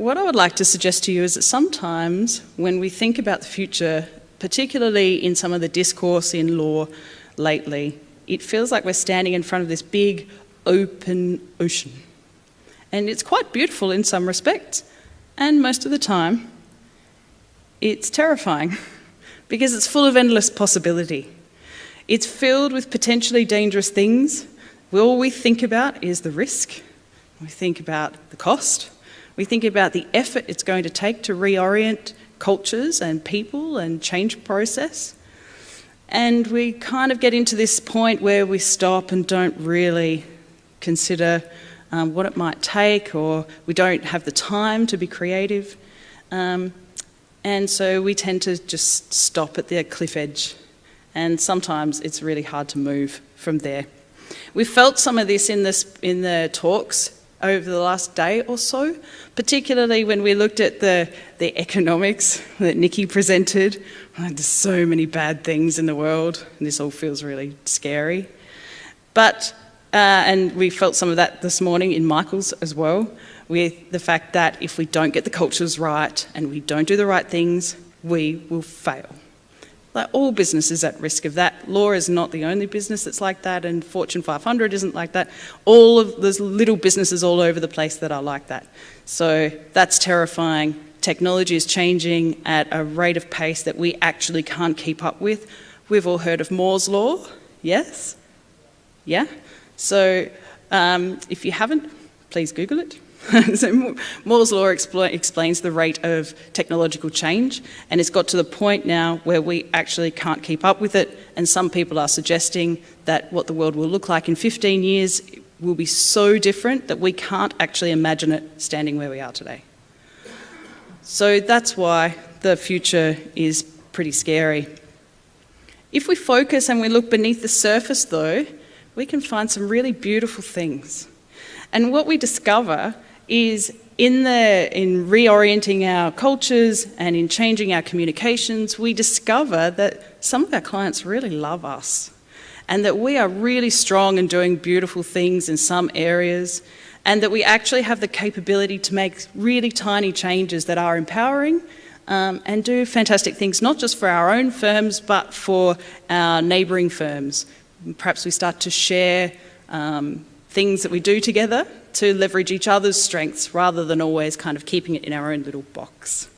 what I would like to suggest to you is that sometimes when we think about the future, particularly in some of the discourse in law lately, it feels like we're standing in front of this big open ocean. And it's quite beautiful in some respects, and most of the time it's terrifying because it's full of endless possibility. It's filled with potentially dangerous things. All we think about is the risk. We think about the cost. We think about the effort it's going to take to reorient cultures and people and change process. And we kind of get into this point where we stop and don't really consider what it might take, or we don't have the time to be creative. And so we tend to just stop at the cliff edge. And sometimes it's really hard to move from there. We felt some of this in the talks over the last day or so, particularly when we looked at the economics that Nikki presented. There's so many bad things in the world, and this all feels really scary. But, and we felt some of that this morning in Michael's as well, with the fact that if we don't get the cultures right and we don't do the right things, we will fail. Like, all business is at risk of that. Law is not the only business that's like that, and Fortune 500 isn't like that. There's little businesses all over the place that are like that. So that's terrifying. Technology is changing at a rate of pace that we actually can't keep up with. We've all heard of Moore's Law, yes? Yeah? So if you haven't, please Google it. So Moore's Law explains the rate of technological change, and it's got to the point now where we actually can't keep up with it, and some people are suggesting that what the world will look like in 15 years will be so different that we can't actually imagine it standing where we are today. So that's why the future is pretty scary. If we focus and we look beneath the surface though, we can find some really beautiful things. And what we discover is in reorienting our cultures and in changing our communications, we discover that some of our clients really love us, and that we are really strong in doing beautiful things in some areas, and that we actually have the capability to make really tiny changes that are empowering and do fantastic things, not just for our own firms, but for our neighbouring firms. Perhaps we start to share things that we do together to leverage each other's strengths rather than always kind of keeping it in our own little box.